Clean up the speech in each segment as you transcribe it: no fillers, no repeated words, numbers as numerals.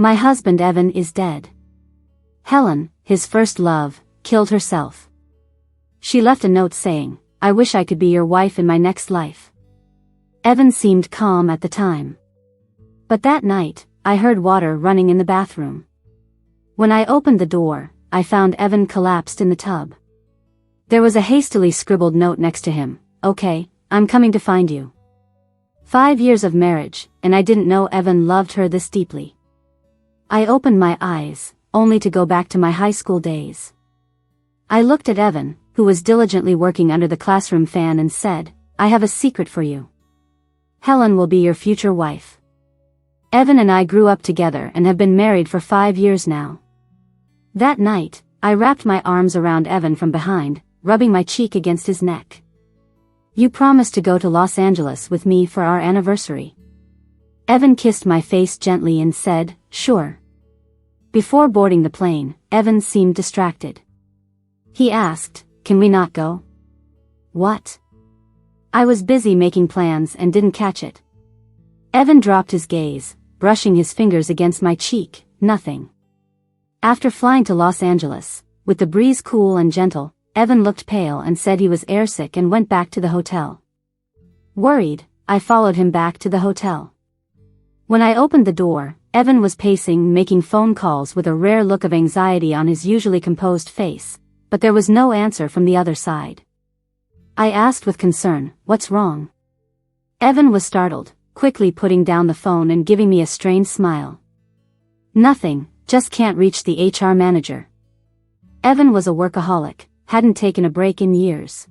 My husband Evan is dead. Helen, his first love, killed herself. She left a note saying, "I wish I could be your wife in my next life." Evan seemed calm at the time. But that night, I heard water running in the bathroom. When I opened the door, I found Evan collapsed in the tub. There was a hastily scribbled note next to him, "Okay, I'm coming to find you." 5 years of marriage, and I didn't know Evan loved her this deeply. I opened my eyes, only to go back to my high school days. I looked at Evan, who was diligently working under the classroom fan, and said, "I have a secret for you. Helen will be your future wife." Evan and I grew up together and have been married for 5 years now. That night, I wrapped my arms around Evan from behind, rubbing my cheek against his neck. "You promised to go to Los Angeles with me for our anniversary." Evan kissed my face gently and said, "Sure." Before boarding the plane, Evan seemed distracted. He asked, "Can we not go?" "What?" I was busy making plans and didn't catch it. Evan dropped his gaze, brushing his fingers against my cheek. "Nothing." After flying to Los Angeles, with the breeze cool and gentle, Evan looked pale and said he was airsick and went back to the hotel. Worried, I followed him back to the hotel. When I opened the door, Evan was pacing, making phone calls with a rare look of anxiety on his usually composed face, but there was no answer from the other side. I asked with concern, "What's wrong?" Evan was startled, quickly putting down the phone and giving me a strained smile. "Nothing, just can't reach the HR manager." Evan was a workaholic, hadn't taken a break in years.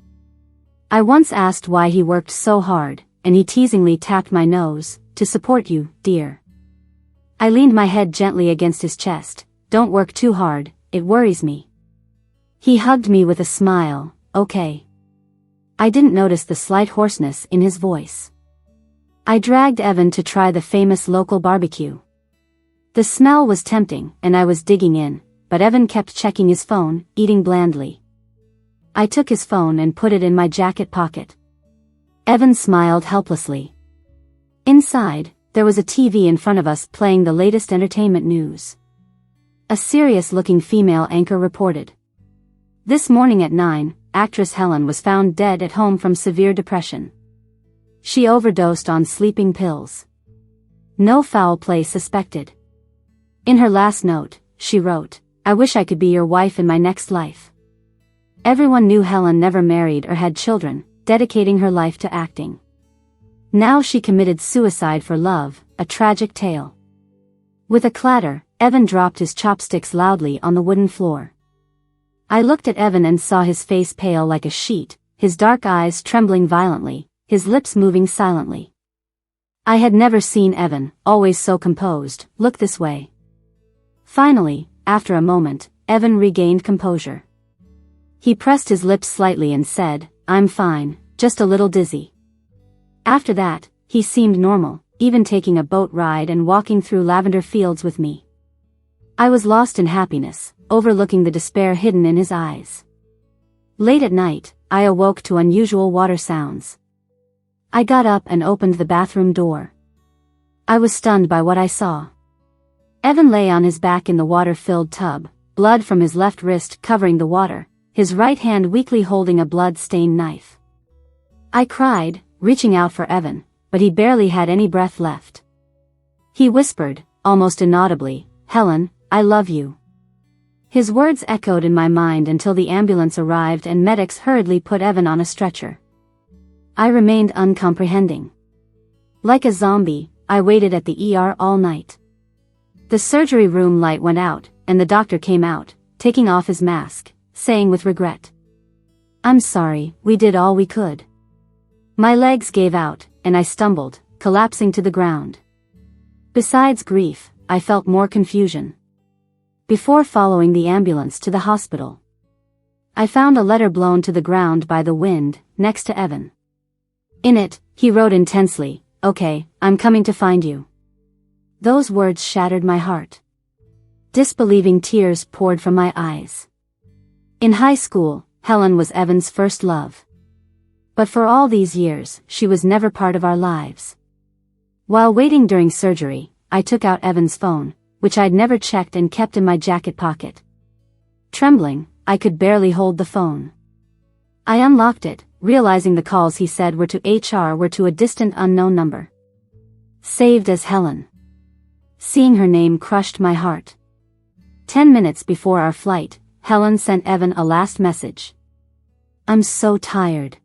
I once asked why he worked so hard, and he teasingly tapped my nose, "To support you, dear." I leaned my head gently against his chest. "Don't work too hard, it worries me." He hugged me with a smile. "Okay." I didn't notice the slight hoarseness in his voice. I dragged Evan to try the famous local barbecue. The smell was tempting, and I was digging in, but Evan kept checking his phone, eating blandly. I took his phone and put it in my jacket pocket. Evan smiled helplessly. Inside, there was a TV in front of us playing the latest entertainment news. A serious-looking female anchor reported. "This morning at 9, actress Helen was found dead at home from severe depression. She overdosed on sleeping pills. No foul play suspected." In her last note, she wrote, "I wish I could be your wife in my next life." Everyone knew Helen never married or had children, dedicating her life to acting. Now she committed suicide for love, a tragic tale. With a clatter, Evan dropped his chopsticks loudly on the wooden floor. I looked at Evan and saw his face pale like a sheet, his dark eyes trembling violently, his lips moving silently. I had never seen Evan, always so composed, look this way. Finally, after a moment, Evan regained composure. He pressed his lips slightly and said, "I'm fine, just a little dizzy." After that, he seemed normal, even taking a boat ride and walking through lavender fields with me. I was lost in happiness, overlooking the despair hidden in his eyes. Late at night, I awoke to unusual water sounds. I got up and opened the bathroom door. I was stunned by what I saw. Evan lay on his back in the water-filled tub, blood from his left wrist covering the water, his right hand weakly holding a blood-stained knife. I cried, reaching out for Evan, but he barely had any breath left. He whispered, almost inaudibly, "Helen, I love you." His words echoed in my mind until the ambulance arrived and medics hurriedly put Evan on a stretcher. I remained uncomprehending. Like a zombie, I waited at the ER all night. The surgery room light went out, and the doctor came out, taking off his mask, saying with regret, "I'm sorry, we did all we could." My legs gave out, and I stumbled, collapsing to the ground. Besides grief, I felt more confusion. Before following the ambulance to the hospital, I found a letter blown to the ground by the wind, next to Evan. In it, he wrote intensely, "Okay, I'm coming to find you." Those words shattered my heart. Disbelieving tears poured from my eyes. In high school, Helen was Evan's first love. But for all these years, she was never part of our lives. While waiting during surgery, I took out Evan's phone, which I'd never checked and kept in my jacket pocket. Trembling, I could barely hold the phone. I unlocked it, realizing the calls he said were to HR were to a distant unknown number. Saved as Helen. Seeing her name crushed my heart. 10 minutes before our flight, Helen sent Evan a last message. I'm so tired.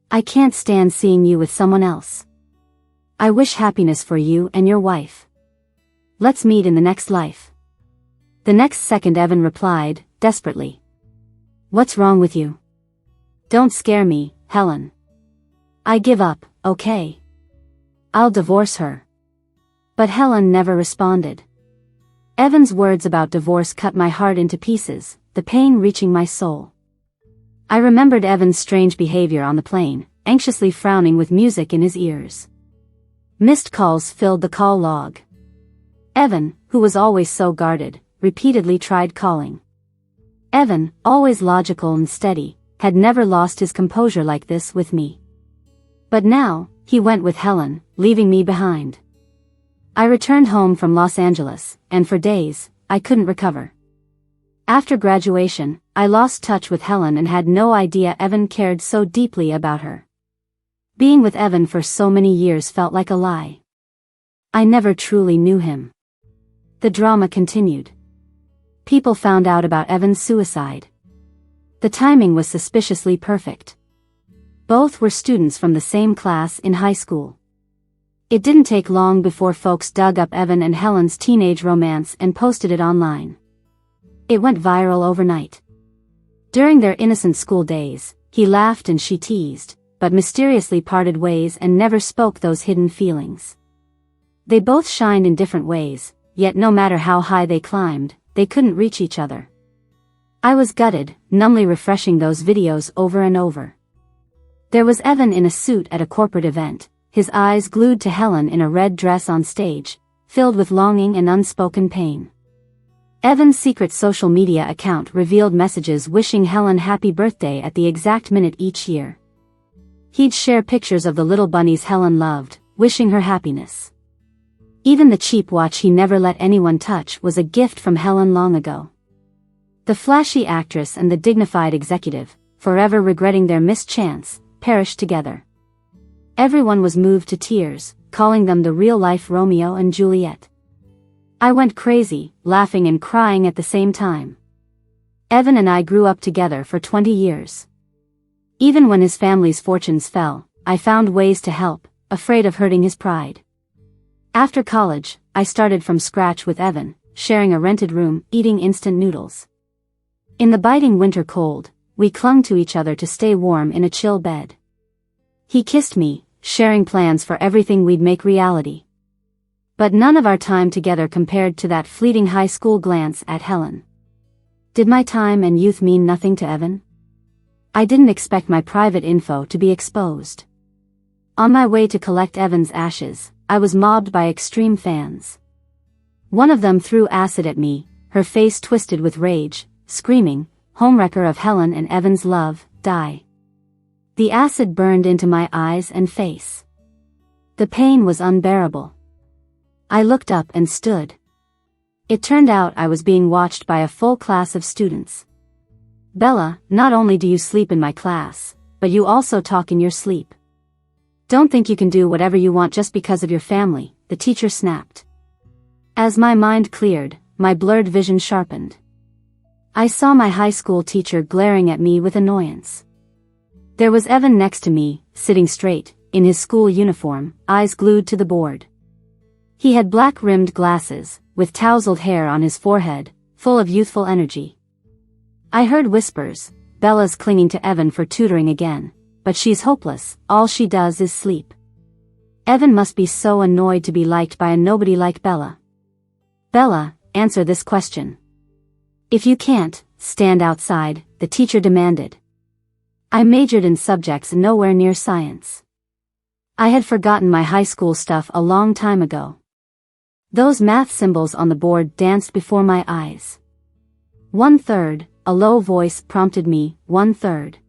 I can't stand seeing you with someone else. I wish happiness for you and your wife. Let's meet in the next life. The next second Evan replied, desperately. What's wrong with you? Don't scare me, Helen. I give up, okay? I'll divorce her. But Helen never responded. Evan's words about divorce cut my heart into pieces, the pain reaching my soul. I remembered Evan's strange behavior on the plane, anxiously frowning with music in his ears. Missed calls filled the call log. Evan, who was always so guarded, repeatedly tried calling. Evan, always logical and steady, had never lost his composure like this with me. But now, he went with Helen, leaving me behind. I returned home from Los Angeles, and for days, I couldn't recover. After graduation, I lost touch with Helen and had no idea Evan cared so deeply about her. Being with Evan for so many years felt like a lie. I never truly knew him. The drama continued. People found out about Evan's suicide. The timing was suspiciously perfect. Both were students from the same class in high school. It didn't take long before folks dug up Evan and Helen's teenage romance and posted it online. It went viral overnight. During their innocent school days, he laughed and she teased, but mysteriously parted ways and never spoke those hidden feelings. They both shined in different ways, yet no matter how high they climbed, they couldn't reach each other. I was gutted, numbly refreshing those videos over and over. There was Evan in a suit at a corporate event, his eyes glued to Helen in a red dress on stage, filled with longing and unspoken pain. Evan's secret social media account revealed messages wishing Helen happy birthday at the exact minute each year. He'd share pictures of the little bunnies Helen loved, wishing her happiness. Even the cheap watch he never let anyone touch was a gift from Helen long ago. The flashy actress and the dignified executive, forever regretting their missed chance, perished together. Everyone was moved to tears, calling them the real-life Romeo and Juliet. I went crazy, laughing and crying at the same time. Evan and I grew up together for 20 years. Even when his family's fortunes fell, I found ways to help, afraid of hurting his pride. After college, I started from scratch with Evan, sharing a rented room, eating instant noodles. In the biting winter cold, we clung to each other to stay warm in a chill bed. He kissed me, sharing plans for everything we'd make reality. But none of our time together compared to that fleeting high school glance at Helen. Did my time and youth mean nothing to Evan? I didn't expect my private info to be exposed. On my way to collect Evan's ashes, I was mobbed by extreme fans. One of them threw acid at me, her face twisted with rage, screaming, "Homewrecker of Helen and Evan's love, die." The acid burned into my eyes and face. The pain was unbearable. I looked up and stood. It turned out I was being watched by a full class of students. "Bella, not only do you sleep in my class, but you also talk in your sleep. Don't think you can do whatever you want just because of your family," the teacher snapped. As my mind cleared, my blurred vision sharpened. I saw my high school teacher glaring at me with annoyance. There was Evan next to me, sitting straight, in his school uniform, eyes glued to the board. He had black-rimmed glasses, with tousled hair on his forehead, full of youthful energy. I heard whispers, "Bella's clinging to Evan for tutoring again, but she's hopeless, all she does is sleep. Evan must be so annoyed to be liked by a nobody like Bella." "Bella, answer this question. If you can't, stand outside," the teacher demanded. I majored in subjects nowhere near science. I had forgotten my high school stuff a long time ago. Those math symbols on the board danced before my eyes. 1/3, a low voice prompted me, 1/3.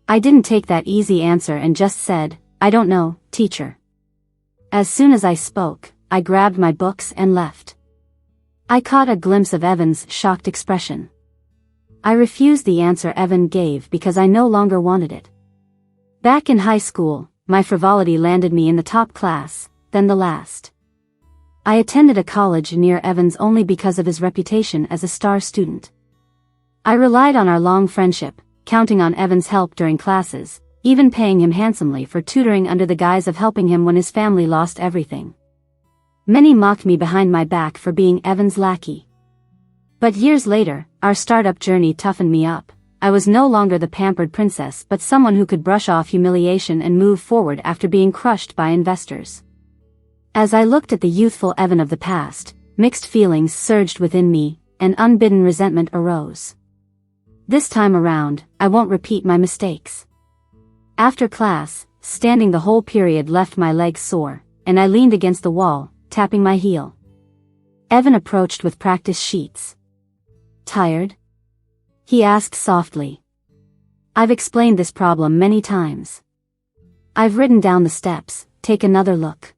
I didn't take that easy answer and just said, "I don't know, teacher." As soon as I spoke, I grabbed my books and left. I caught a glimpse of Evan's shocked expression. I refused the answer Evan gave because I no longer wanted it. Back in high school, my frivolity landed me in the top class, then the last. I attended a college near Evan's only because of his reputation as a star student. I relied on our long friendship, counting on Evan's help during classes, even paying him handsomely for tutoring under the guise of helping him when his family lost everything. Many mocked me behind my back for being Evan's lackey. But years later, our startup journey toughened me up. I was no longer the pampered princess but someone who could brush off humiliation and move forward after being crushed by investors. As I looked at the youthful Evan of the past, mixed feelings surged within me, and unbidden resentment arose. This time around, I won't repeat my mistakes. After class, standing the whole period left my legs sore, and I leaned against the wall, tapping my heel. Evan approached with practice sheets. "Tired?" he asked softly. "I've explained this problem many times. I've written down the steps, take another look."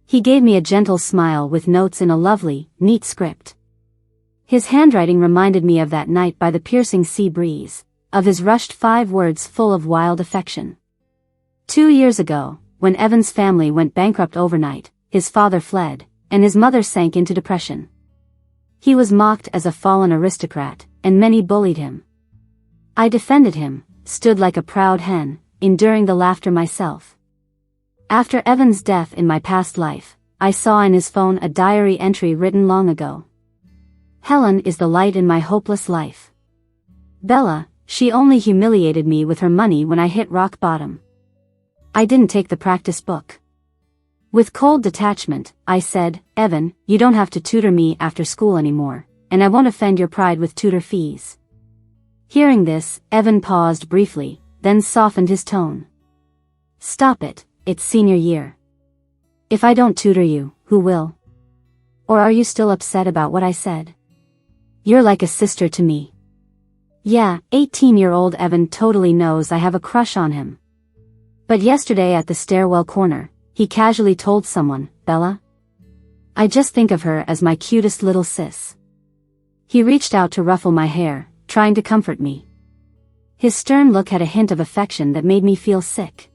He gave me a gentle smile with notes in a lovely, neat script. His handwriting reminded me of that night by the piercing sea breeze, of his rushed 5 words full of wild affection. 2 years ago, when Evan's family went bankrupt overnight, his father fled, and his mother sank into depression. He was mocked as a fallen aristocrat, and many bullied him. I defended him, stood like a proud hen, enduring the laughter myself. After Evan's death in my past life, I saw in his phone a diary entry written long ago. "Helen is the light in my hopeless life. Bella, she only humiliated me with her money when I hit rock bottom." I didn't take the practice book. With cold detachment, I said, "Evan, you don't have to tutor me after school anymore, and I won't offend your pride with tutor fees." Hearing this, Evan paused briefly, then softened his tone. "Stop it, it's senior year. If I don't tutor you, who will? Or are you still upset about what I said? You're like a sister to me." Yeah, 18-year-old Evan totally knows I have a crush on him. But yesterday at the stairwell corner, he casually told someone, "Bella? I just think of her as my cutest little sis." He reached out to ruffle my hair, trying to comfort me. His stern look had a hint of affection that made me feel sick.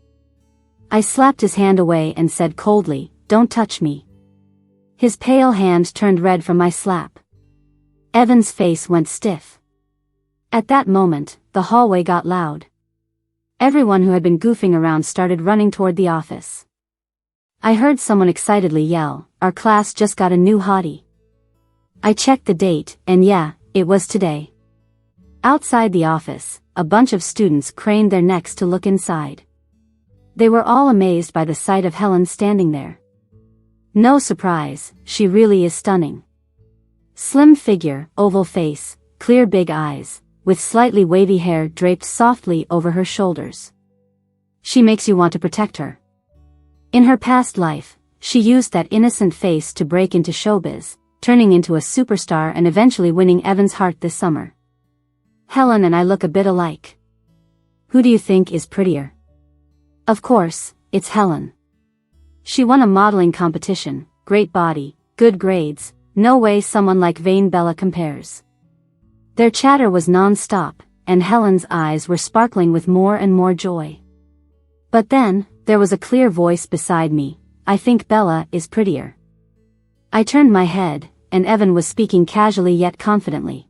I slapped his hand away and said coldly, "Don't touch me." His pale hand turned red from my slap. Evan's face went stiff. At that moment, the hallway got loud. Everyone who had been goofing around started running toward the office. I heard someone excitedly yell, "Our class just got a new hottie." I checked the date, and yeah, it was today. Outside the office, a bunch of students craned their necks to look inside. They were all amazed by the sight of Helen standing there. No surprise, she really is stunning. Slim figure, oval face, clear big eyes, with slightly wavy hair draped softly over her shoulders. She makes you want to protect her. In her past life, she used that innocent face to break into showbiz, turning into a superstar and eventually winning Evan's heart this summer. Helen and I look a bit alike. Who do you think is prettier? Of course, it's Helen. She won a modeling competition, great body, good grades, no way someone like vain Bella compares. Their chatter was non-stop, and Helen's eyes were sparkling with more and more joy. But then, there was a clear voice beside me, "I think Bella is prettier." I turned my head, and Evan was speaking casually yet confidently.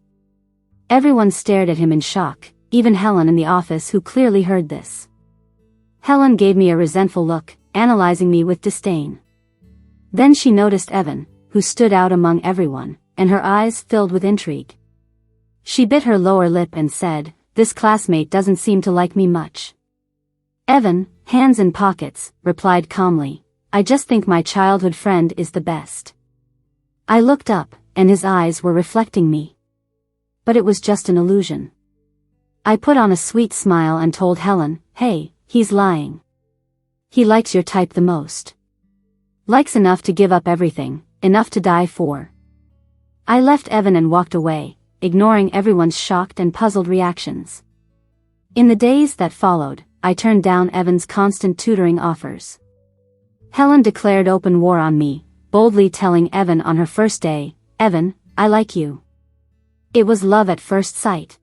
Everyone stared at him in shock, even Helen in the office who clearly heard this. Helen gave me a resentful look, analyzing me with disdain. Then she noticed Evan, who stood out among everyone, and her eyes filled with intrigue. She bit her lower lip and said, "This classmate doesn't seem to like me much." Evan, hands in pockets, replied calmly, "I just think my childhood friend is the best." I looked up, and his eyes were reflecting me. But it was just an illusion. I put on a sweet smile and told Helen, "Hey, he's lying. He likes your type the most. Likes enough to give up everything, enough to die for." I left Evan and walked away, ignoring everyone's shocked and puzzled reactions. In the days that followed, I turned down Evan's constant tutoring offers. Helen declared open war on me, boldly telling Evan on her first day, Evan, I like you. It was love at first sight.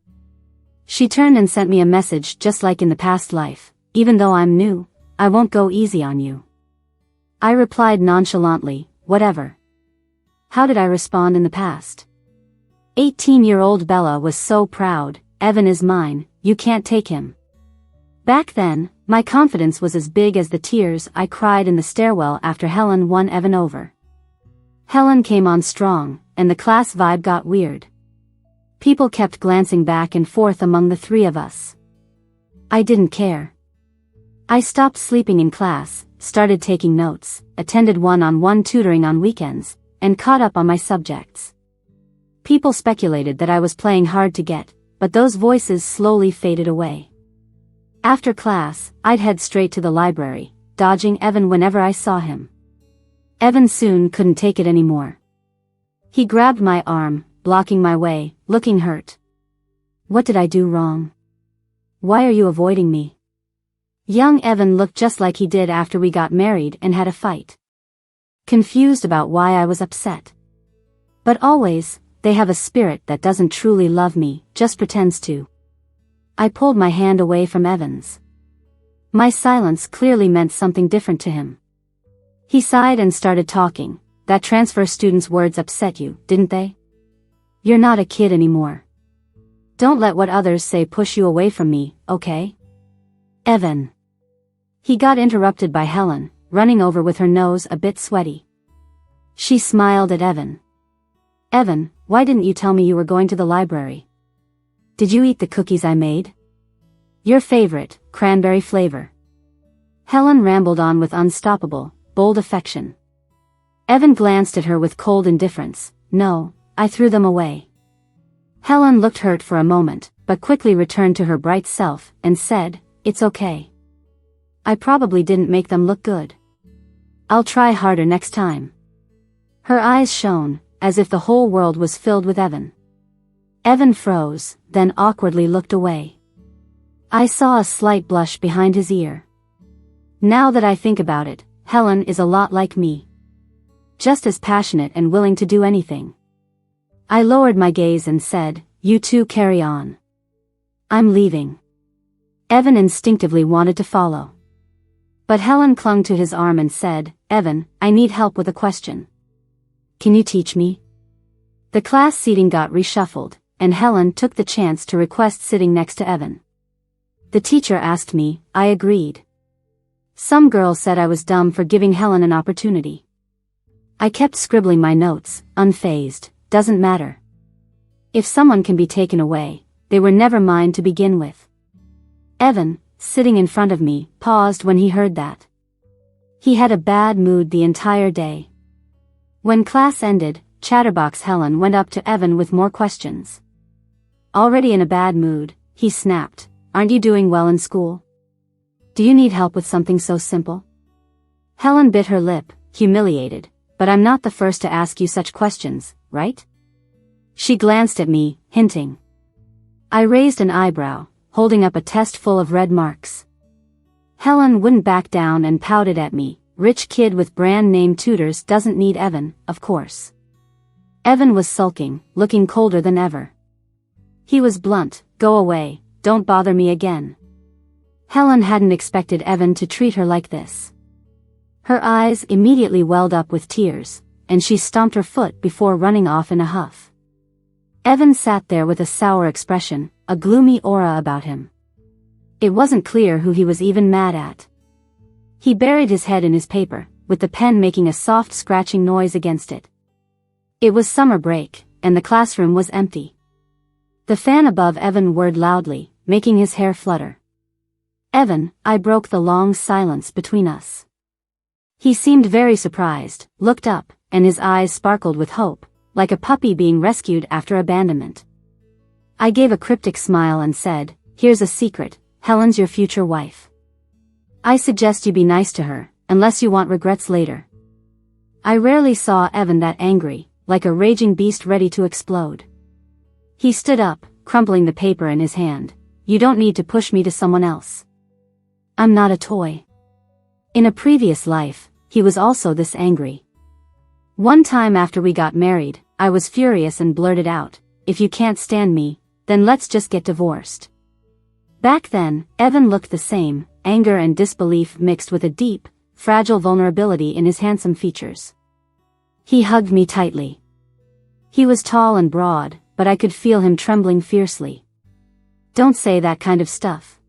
She turned and sent me a message just like in the past life. Even though I'm new, I won't go easy on you. I replied nonchalantly, whatever. How did I respond in the past? 18-year-old Bella was so proud. Evan is mine, you can't take him. Back then, my confidence was as big as the tears I cried in the stairwell after Helen won Evan over. Helen came on strong, and the class vibe got weird. People kept glancing back and forth among the three of us. I didn't care. I stopped sleeping in class, started taking notes, attended one-on-one tutoring on weekends, and caught up on my subjects. People speculated that I was playing hard to get, but those voices slowly faded away. After class, I'd head straight to the library, dodging Evan whenever I saw him. Evan soon couldn't take it anymore. He grabbed my arm, blocking my way, looking hurt. What did I do wrong? Why are you avoiding me? Young Evan looked just like he did after we got married and had a fight. Confused about why I was upset. But always, they have a spirit that doesn't truly love me, just pretends to. I pulled my hand away from Evan's. My silence clearly meant something different to him. He sighed and started talking. That transfer student's words upset you, didn't they? You're not a kid anymore. Don't let what others say push you away from me, okay? Evan. He got interrupted by Helen, running over with her nose a bit sweaty. She smiled at Evan. Evan, why didn't you tell me you were going to the library? Did you eat the cookies I made? Your favorite, cranberry flavor. Helen rambled on with unstoppable, bold affection. Evan glanced at her with cold indifference. No, I threw them away. Helen looked hurt for a moment, but quickly returned to her bright self and said, it's okay. I probably didn't make them look good. I'll try harder next time. Her eyes shone, as if the whole world was filled with Evan. Evan froze, then awkwardly looked away. I saw a slight blush behind his ear. Now that I think about it, Helen is a lot like me. Just as passionate and willing to do anything. I lowered my gaze and said, you two carry on. I'm leaving. Evan instinctively wanted to follow. But Helen clung to his arm and said, Evan, I need help with a question. Can you teach me? The class seating got reshuffled, and Helen took the chance to request sitting next to Evan. The teacher asked me, I agreed. Some girl said I was dumb for giving Helen an opportunity. I kept scribbling my notes, unfazed. Doesn't matter. If someone can be taken away, they were never mine to begin with. Evan, sitting in front of me, paused when he heard that. He had a bad mood the entire day. When class ended, Chatterbox Helen went up to Evan with more questions. Already in a bad mood, he snapped, aren't you doing well in school? Do you need help with something so simple? Helen bit her lip, humiliated, but I'm not the first to ask you such questions, right? She glanced at me, hinting. I raised an eyebrow, holding up a test full of red marks. Helen wouldn't back down and pouted at me, rich kid with brand name tutors doesn't need Evan, of course. Evan was sulking, looking colder than ever. He was blunt, go away, don't bother me again. Helen hadn't expected Evan to treat her like this. Her eyes immediately welled up with tears, and she stomped her foot before running off in a huff. Evan sat there with a sour expression, a gloomy aura about him. It wasn't clear who he was even mad at. He buried his head in his paper, with the pen making a soft scratching noise against it. It was summer break, and the classroom was empty. The fan above Evan whirred loudly, making his hair flutter. Evan, I broke the long silence between us. He seemed very surprised, looked up, and his eyes sparkled with hope, like a puppy being rescued after abandonment. I gave a cryptic smile and said, here's a secret, Helen's your future wife. I suggest you be nice to her, unless you want regrets later. I rarely saw Evan that angry, like a raging beast ready to explode. He stood up, crumpling the paper in his hand. You don't need to push me to someone else. I'm not a toy. In a previous life, he was also this angry. One time after we got married, I was furious and blurted out, "If you can't stand me, then let's just get divorced." Back then, Evan looked the same, anger and disbelief mixed with a deep, fragile vulnerability in his handsome features. He hugged me tightly. He was tall and broad, but I could feel him trembling fiercely. "Don't say that kind of stuff.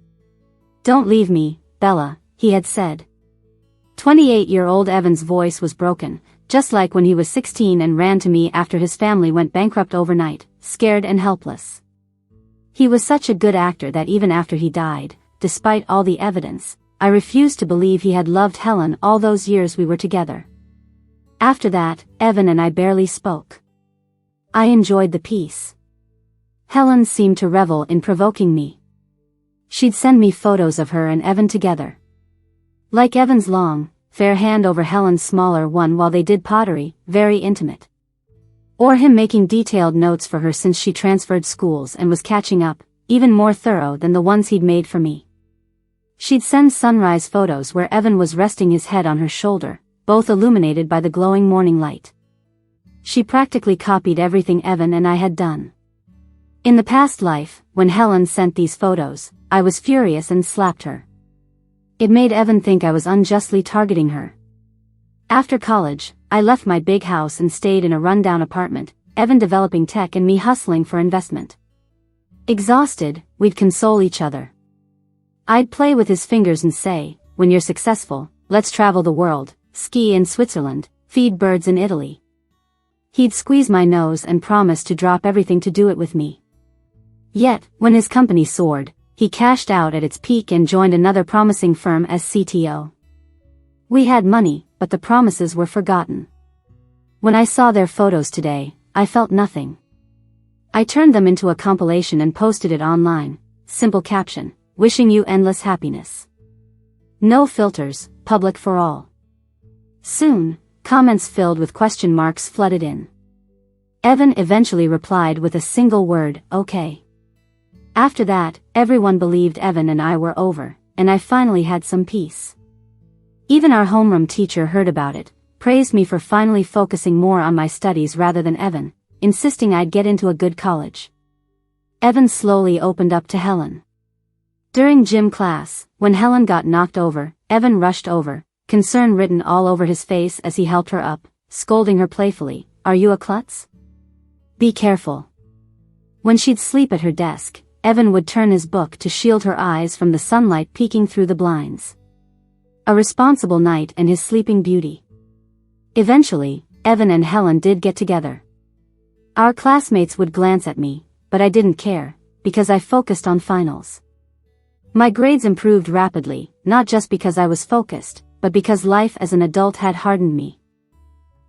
Don't leave me, Bella," he had said. 28-year-old Evan's voice was broken, just like when he was 16 and ran to me after his family went bankrupt overnight, scared and helpless. He was such a good actor that even after he died, despite all the evidence, I refused to believe he had loved Helen all those years we were together. After that, Evan and I barely spoke. I enjoyed the peace. Helen seemed to revel in provoking me. She'd send me photos of her and Evan together. Like Evan's long, fair hand over Helen's smaller one while they did pottery, very intimate. Or him making detailed notes for her since she transferred schools and was catching up, even more thorough than the ones he'd made for me. She'd send sunrise photos where Evan was resting his head on her shoulder, both illuminated by the glowing morning light. She practically copied everything Evan and I had done. In the past life, when Helen sent these photos, I was furious and slapped her. It made Evan think I was unjustly targeting her. After college, I left my big house and stayed in a rundown apartment, Evan developing tech and me hustling for investment. Exhausted, we'd console each other. I'd play with his fingers and say, "When you're successful, let's travel the world, ski in Switzerland, feed birds in Italy." He'd squeeze my nose and promise to drop everything to do it with me. Yet, when his company soared, he cashed out at its peak and joined another promising firm as CTO. We had money, but the promises were forgotten. When I saw their photos today, I felt nothing. I turned them into a compilation and posted it online. Simple caption, "Wishing you endless happiness." No filters, public for all. Soon, comments filled with question marks flooded in. Evan eventually replied with a single word, "Okay." After that, everyone believed Evan and I were over, and I finally had some peace. Even our homeroom teacher heard about it, praised me for finally focusing more on my studies rather than Evan, insisting I'd get into a good college. Evan slowly opened up to Helen. During gym class, when Helen got knocked over, Evan rushed over, concern written all over his face as he helped her up, scolding her playfully, "Are you a klutz? Be careful." When she'd sleep at her desk, Evan would turn his book to shield her eyes from the sunlight peeking through the blinds. A responsible knight and his sleeping beauty. Eventually, Evan and Helen did get together. Our classmates would glance at me, but I didn't care, because I focused on finals. My grades improved rapidly, not just because I was focused, but because life as an adult had hardened me.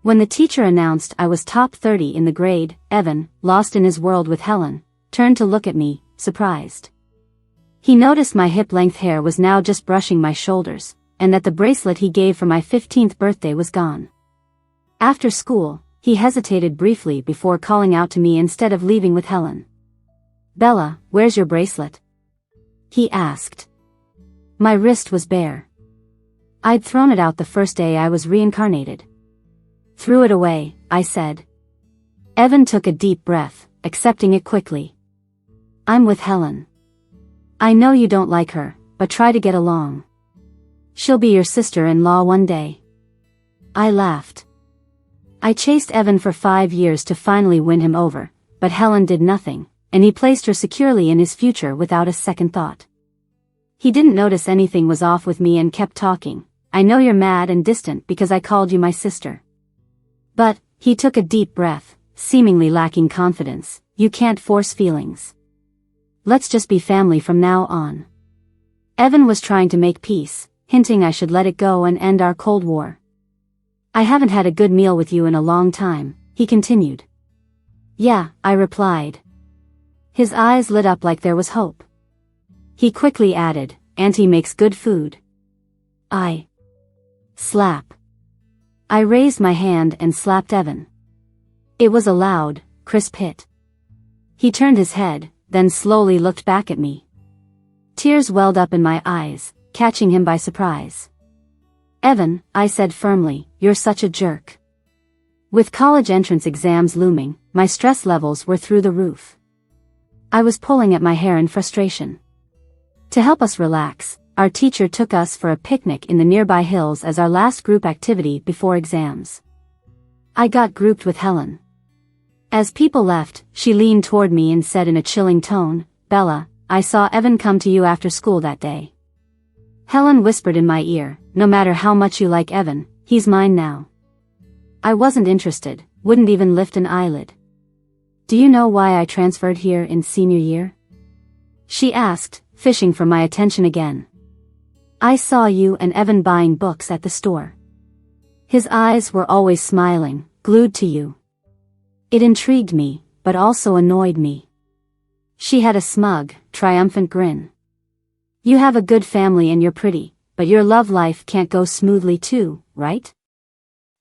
When the teacher announced I was top 30 in the grade, Evan, lost in his world with Helen, turned to look at me, surprised. He noticed my hip-length hair was now just brushing my shoulders, and that the bracelet he gave for my 15th birthday was gone. After school, he hesitated briefly before calling out to me instead of leaving with Helen. "Bella, where's your bracelet?" he asked. My wrist was bare. I'd thrown it out the first day I was reincarnated. "Threw it away," I said. Evan took a deep breath, accepting it quickly. "I'm with Helen. I know you don't like her, but try to get along. She'll be your sister-in-law one day." I laughed. I chased Evan for 5 years to finally win him over, but Helen did nothing, and he placed her securely in his future without a second thought. He didn't notice anything was off with me and kept talking. "I know you're mad and distant because I called you my sister. But," he took a deep breath, seemingly lacking confidence, "you can't force feelings. Let's just be family from now on." Evan was trying to make peace, hinting I should let it go and end our Cold War. "I haven't had a good meal with you in a long time," he continued. "Yeah," I replied. His eyes lit up like there was hope. He quickly added, "Auntie makes good food." I slap. I raised my hand and slapped Evan. It was a loud, crisp hit. He turned his head, then slowly looked back at me. Tears welled up in my eyes, catching him by surprise. "Evan," I said firmly, "you're such a jerk. With college entrance exams looming, my stress levels were through the roof. I was pulling at my hair in frustration. To help us relax, our teacher took us for a picnic in the nearby hills as our last group activity before exams. I got grouped with Helen. As people left, she leaned toward me and said in a chilling tone, "Bella, I saw Evan come to you after school that day." Helen whispered in my ear, "No matter how much you like Evan, he's mine now." I wasn't interested, wouldn't even lift an eyelid. "Do you know why I transferred here in senior year?" she asked, fishing for my attention again. "I saw you and Evan buying books at the store. His eyes were always smiling, glued to you. It intrigued me, but also annoyed me." She had a smug, triumphant grin. "You have a good family and you're pretty, but your love life can't go smoothly too, right?"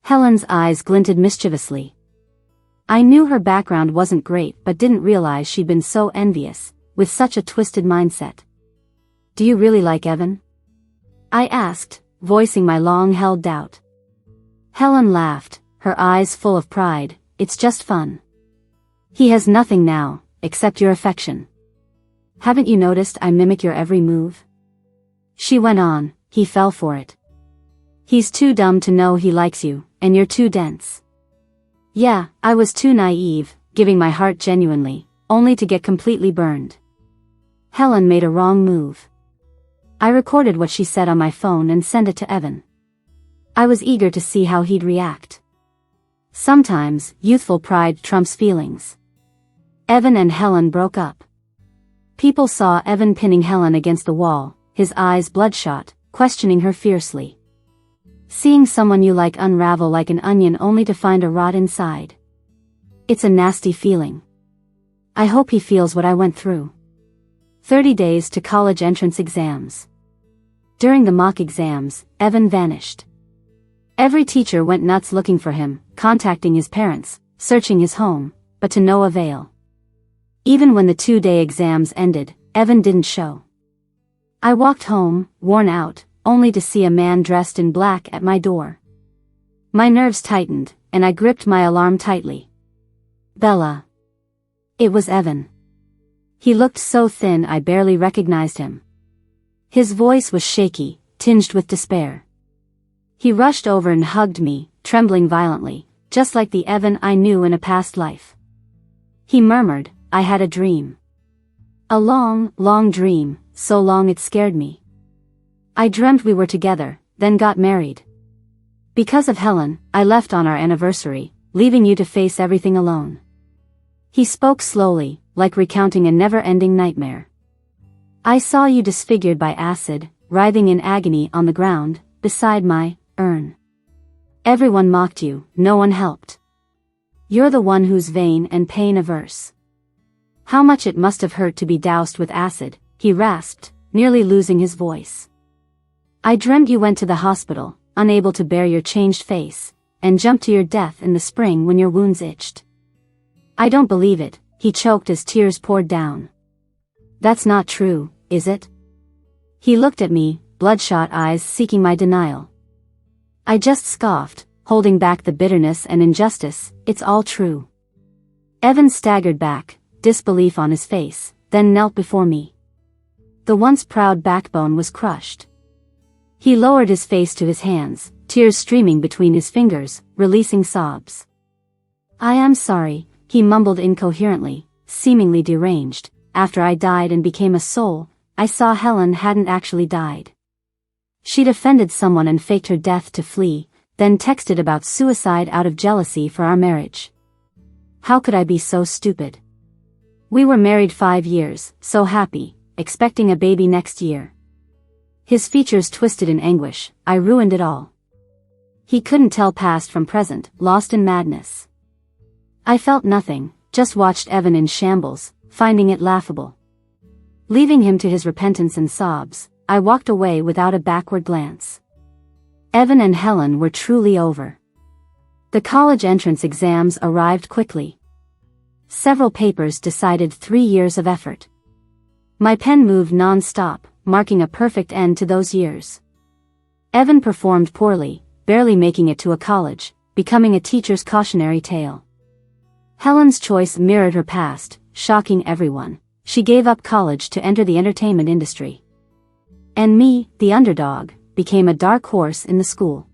Helen's eyes glinted mischievously. I knew her background wasn't great but didn't realize she'd been so envious, with such a twisted mindset. "Do you really like Evan?" I asked, voicing my long-held doubt. Helen laughed, her eyes full of pride. "It's just fun. He has nothing now, except your affection. Haven't you noticed I mimic your every move?" She went on, "He fell for it. He's too dumb to know he likes you, and you're too dense." Yeah, I was too naive, giving my heart genuinely, only to get completely burned. Helen made a wrong move. I recorded what she said on my phone and sent it to Evan. I was eager to see how he'd react. Sometimes, youthful pride trumps feelings. Evan and Helen broke up. People saw Evan pinning Helen against the wall, his eyes bloodshot, questioning her fiercely. Seeing someone you like unravel like an onion only to find a rot inside. It's a nasty feeling. I hope he feels what I went through. 30 days to college entrance exams. During the mock exams, Evan vanished. Every teacher went nuts looking for him, contacting his parents, searching his home, but to no avail. Even when the 2-day exams ended, Evan didn't show. I walked home, worn out, only to see a man dressed in black at my door. My nerves tightened, and I gripped my alarm tightly. "Bella." It was Evan. He looked so thin I barely recognized him. His voice was shaky, tinged with despair. He rushed over and hugged me, trembling violently, just like the Evan I knew in a past life. He murmured, "I had a dream. A long, long dream, so long it scared me. I dreamt we were together, then got married. Because of Helen, I left on our anniversary, leaving you to face everything alone." He spoke slowly, like recounting a never-ending nightmare. "I saw you disfigured by acid, writhing in agony on the ground, beside my urn. Everyone mocked you, no one helped. You're the one who's vain and pain-averse. How much it must have hurt to be doused with acid," he rasped, nearly losing his voice. "I dreamt you went to the hospital, unable to bear your changed face, and jumped to your death in the spring when your wounds itched." "I don't believe it," he choked as tears poured down. "That's not true, is it?" He looked at me, bloodshot eyes seeking my denial. I just scoffed, holding back the bitterness and injustice. "It's all true." Evan staggered back, disbelief on his face, then knelt before me. The once proud backbone was crushed. He lowered his face to his hands, tears streaming between his fingers, releasing sobs. "I am sorry," he mumbled incoherently, seemingly deranged. "After I died and became a soul, I saw Helen hadn't actually died. She'd offended someone and faked her death to flee, then texted about suicide out of jealousy for our marriage. How could I be so stupid? We were married 5 years, so happy, expecting a baby next year." His features twisted in anguish. "I ruined it all." He couldn't tell past from present, lost in madness. I felt nothing, just watched Evan in shambles, finding it laughable. Leaving him to his repentance and sobs, I walked away without a backward glance. Evan and Helen were truly over. The college entrance exams arrived quickly. Several papers decided 3 years of effort. My pen moved non-stop, marking a perfect end to those years. Evan performed poorly, barely making it to a college, becoming a teacher's cautionary tale. Helen's choice mirrored her past, shocking everyone. She gave up college to enter the entertainment industry. And me, the underdog, became a dark horse in the school.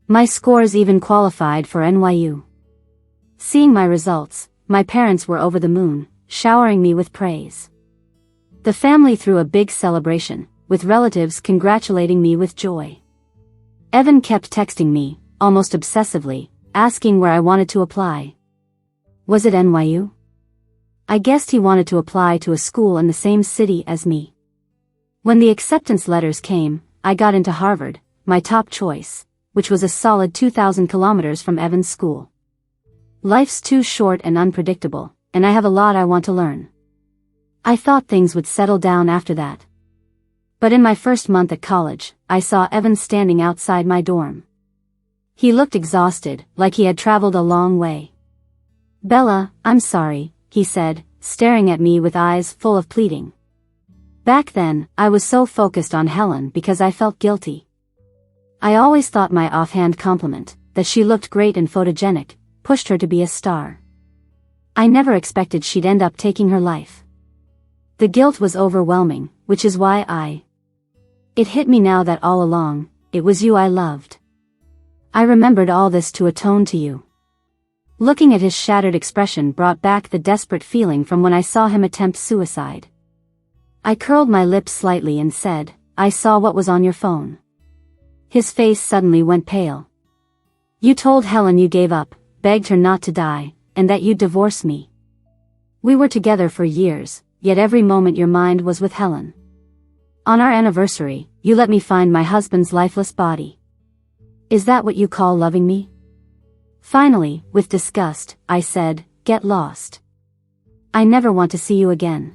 My scores even qualified for NYU. Seeing my results, my parents were over the moon, showering me with praise. The family threw a big celebration, with relatives congratulating me with joy. Evan kept texting me, almost obsessively, asking where I wanted to apply. Was it NYU? I guessed he wanted to apply to a school in the same city as me. When the acceptance letters came, I got into Harvard, my top choice, which was a solid 2,000 kilometers from Evan's school. Life's too short and unpredictable, and I have a lot I want to learn. I thought things would settle down after that. But in my first month at college, I saw Evan standing outside my dorm. He looked exhausted, like he had traveled a long way. "Bella, I'm sorry," he said, staring at me with eyes full of pleading. Back then, I was so focused on Helen because I felt guilty. I always thought my offhand compliment, that she looked great and photogenic, pushed her to be a star. I never expected she'd end up taking her life. The guilt was overwhelming, which is why It hit me now that all along, it was you I loved. I remembered all this to atone to you. Looking at his shattered expression brought back the desperate feeling from when I saw him attempt suicide. I curled my lips slightly and said, "I saw what was on your phone." His face suddenly went pale. "You told Helen you gave up, begged her not to die, and that you'd divorce me. We were together for years, yet every moment your mind was with Helen. On our anniversary, you let me find my husband's lifeless body. Is that what you call loving me?" Finally, with disgust, I said, "Get lost. I never want to see you again."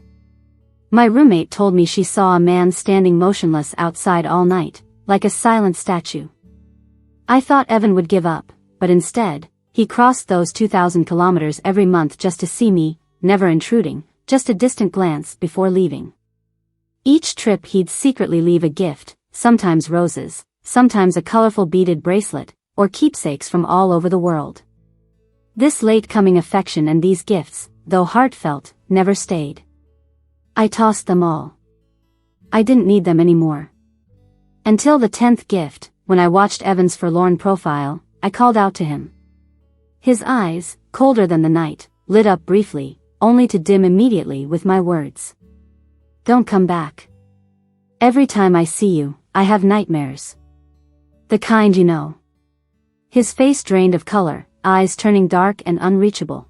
My roommate told me she saw a man standing motionless outside all night, like a silent statue. I thought Evan would give up, but instead, he crossed those 2,000 kilometers every month just to see me, never intruding, just a distant glance before leaving. Each trip he'd secretly leave a gift, sometimes roses, sometimes a colorful beaded bracelet, or keepsakes from all over the world. This late-coming affection and these gifts, though heartfelt, never stayed. I tossed them all. I didn't need them anymore. Until the 10th gift, when I watched Evan's forlorn profile, I called out to him. His eyes, colder than the night, lit up briefly, only to dim immediately with my words. "Don't come back. Every time I see you, I have nightmares. The kind you know." His face drained of color, eyes turning dark and unreachable.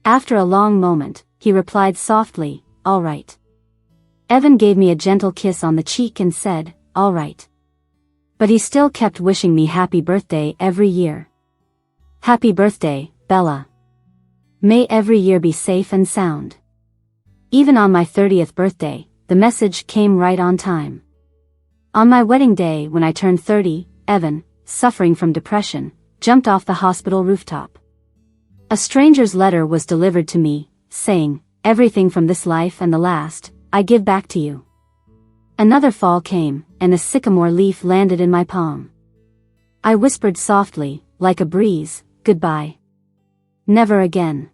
After a long moment, he replied softly, "All right." Evan gave me a gentle kiss on the cheek and said, "All right." But he still kept wishing me happy birthday every year. "Happy birthday, Bella. May every year be safe and sound." Even on my 30th birthday, the message came right on time. On my wedding day when I turned 30, Evan, suffering from depression, jumped off the hospital rooftop. A stranger's letter was delivered to me, saying, "Everything from this life and the last, I give back to you." Another fall came, and a sycamore leaf landed in my palm. I whispered softly, like a breeze, "Goodbye. Never again."